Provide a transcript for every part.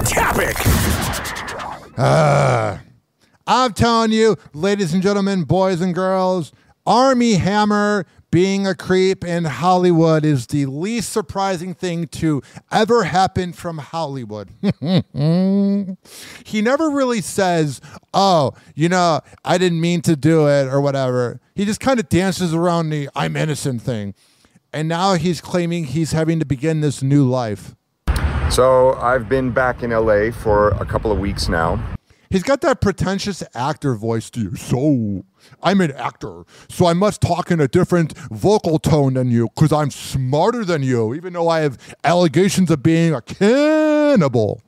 topic. I'm telling you, ladies and gentlemen, boys and girls, Armie Hammer being a creep in Hollywood is the least surprising thing to ever happen from Hollywood. He never really says, oh, I didn't mean to do it or whatever. He just kind of dances around the I'm innocent thing. And now he's claiming he's having to begin this new life. So I've been back in LA for a couple of weeks now. He's got that pretentious actor voice to you. So, I'm an actor, so I must talk in a different vocal tone than you because I'm smarter than you, even though I have allegations of being a cannibal.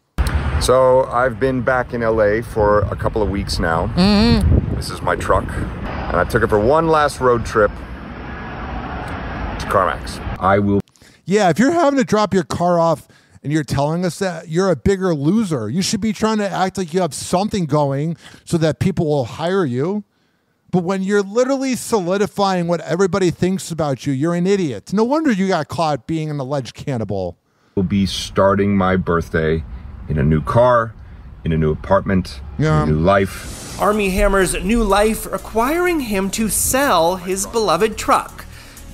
So I've been back in LA for a couple of weeks now. Mm-hmm. This is my truck, and I took it for one last road trip to CarMax. I will. Yeah, if you're having to drop your car off and you're telling us that, you're a bigger loser. You should be trying to act like you have something going so that people will hire you. But when you're literally solidifying what everybody thinks about you, you're an idiot. No wonder you got caught being an alleged cannibal. Will be starting my birthday in a new car, in a new apartment, in a new life. Armie Hammer's new life requiring him to sell his beloved truck.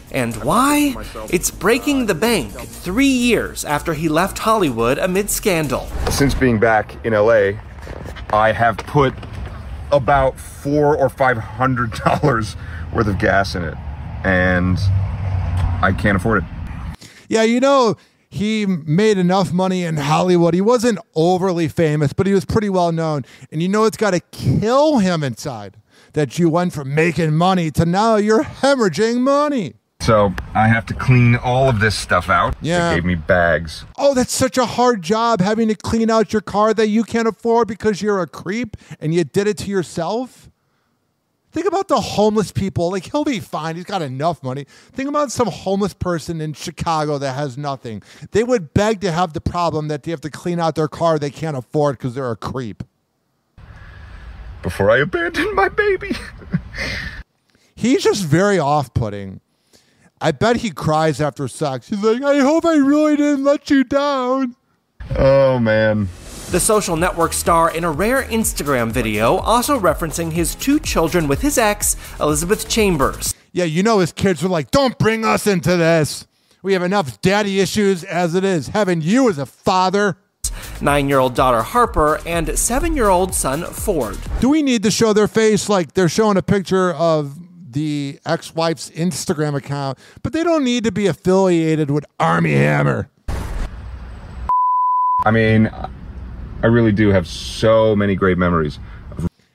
And why? It's breaking the bank 3 years after he left Hollywood amid scandal. Since being back in LA, I have put about $400 or $500 worth of gas in it, and I can't afford it. Yeah, he made enough money in Hollywood. He wasn't overly famous, but he was pretty well known. And it's got to kill him inside that you went from making money to now you're hemorrhaging money. So I have to clean all of this stuff out. Yeah. They gave me bags. Oh, that's such a hard job, having to clean out your car that you can't afford because you're a creep and you did it to yourself. Think about the homeless people. Like, he'll be fine. He's got enough money. Think about some homeless person in Chicago that has nothing. They would beg to have the problem that they have to clean out their car they can't afford because they're a creep. Before I abandon my baby. He's just very off-putting. I bet he cries after sex. He's like, I hope I really didn't let you down. Oh, man. The social network star in a rare Instagram video also referencing his 2 children with his ex, Elizabeth Chambers. Yeah, his kids were like, don't bring us into this. We have enough daddy issues as it is, having you as a father. 9-year-old daughter Harper and 7-year-old son Ford. Do we need to show their face like they're showing a picture of the ex-wife's Instagram account, but they don't need to be affiliated with Armie Hammer? I mean, I really do have so many great memories.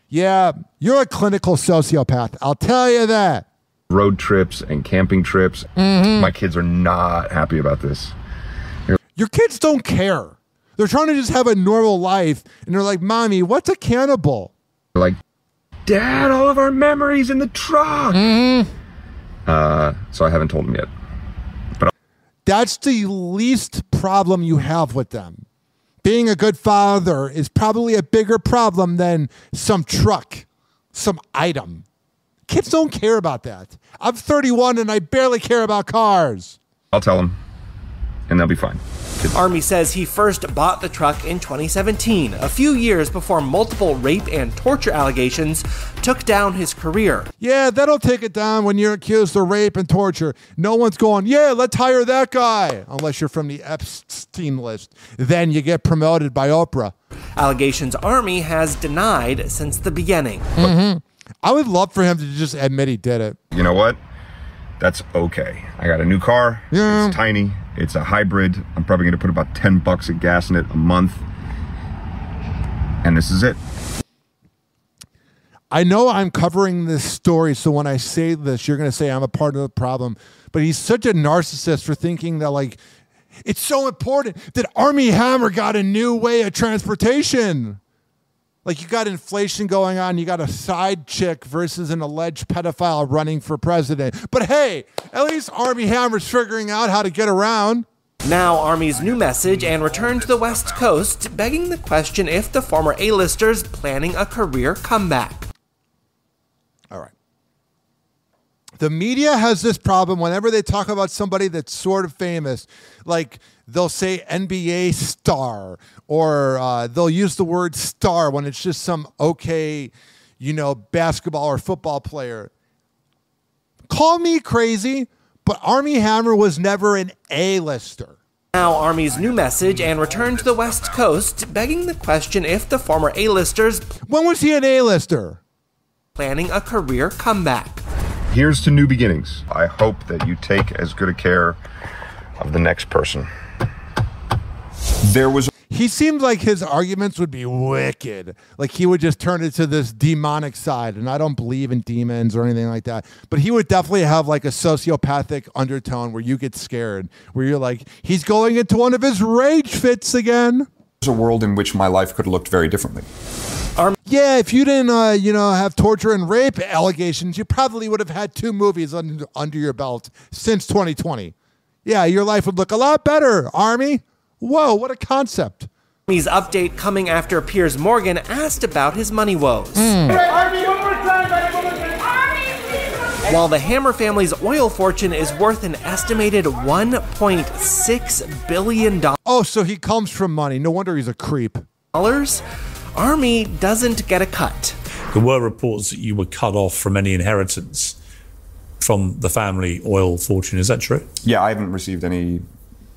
Yeah, you're a clinical sociopath. I'll tell you that. Road trips and camping trips. Mm-hmm. My kids are not happy about this. Your kids don't care. They're trying to just have a normal life, and they're like, Mommy, what's a cannibal? They're like, Dad, all of our memories in the truck. Mm-hmm. So I haven't told them yet. But that's the least problem you have with them. Being a good father is probably a bigger problem than some truck, some item. Kids don't care about that. I'm 31 and I barely care about cars. I'll tell them, and they'll be fine. Armie says he first bought the truck in 2017, a few years before multiple rape and torture allegations took down his career. Yeah, that'll take it down when you're accused of rape and torture. No one's going, yeah, let's hire that guy, unless you're from the Epstein list. Then you get promoted by Oprah. Allegations Armie has denied since the beginning. Mm-hmm. I would love for him to just admit he did it. You know what? That's okay. I got a new car. Yeah. It's tiny. It's a hybrid. I'm probably going to put about $10 of gas in it a month. And this is it. I know I'm covering this story, so when I say this, you're going to say I'm a part of the problem. But he's such a narcissist for thinking that, like, it's so important that Armie Hammer got a new way of transportation. Like, you got inflation going on, you got a side chick versus an alleged pedophile running for president. But hey, at least Armie Hammer's figuring out how to get around. Now Armie's new message and return to the West Coast, begging the question if the former A-lister's planning a career comeback. All right. The media has this problem whenever they talk about somebody that's sort of famous. Like, they'll say NBA star, or they'll use the word star when it's just some okay, basketball or football player. Call me crazy, but Armie Hammer was never an A-lister. Now Armie's new message and return to the West Coast, begging the question if the former A-listers... When was he an A-lister? ...planning a career comeback. Here's to new beginnings. I hope that you take as good a care of the next person. He seemed like his arguments would be wicked. Like he would just turn it to this demonic side. And I don't believe in demons or anything like that. But he would definitely have like a sociopathic undertone where you get scared. Where you're like, he's going into one of his rage fits again. There's a world in which my life could have looked very differently. Yeah, if you didn't, have torture and rape allegations, you probably would have had 2 movies under your belt since 2020. Yeah, your life would look a lot better, Armie. Whoa, what a concept. Armie's update coming after Piers Morgan asked about his money woes. Armie, one more time, While the Hammer family's oil fortune is worth an estimated $1.6 billion. Oh, so he comes from money. No wonder he's a creep. Armie doesn't get a cut. There were reports that you were cut off from any inheritance from the family oil fortune. Is that true? Yeah, I haven't received any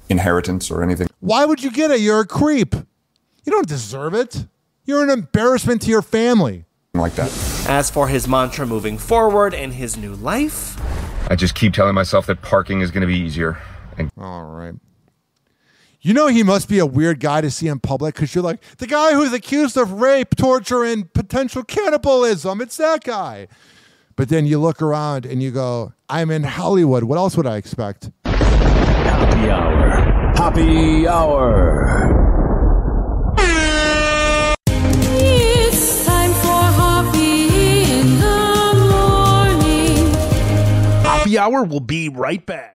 inheritance or anything. Why would you get it? You're a creep. You don't deserve it. You're an embarrassment to your family. Like that. As for his mantra moving forward in his new life, I just keep telling myself that parking is going to be easier. All right. He must be a weird guy to see in public because you're like, the guy who's accused of rape, torture, and potential cannibalism. It's that guy. But then you look around and you go, I'm in Hollywood. What else would I expect? Hoppe Hour. Hoppe Hour. It's time for Hoppe in the morning. Hoppe Hour will be right back.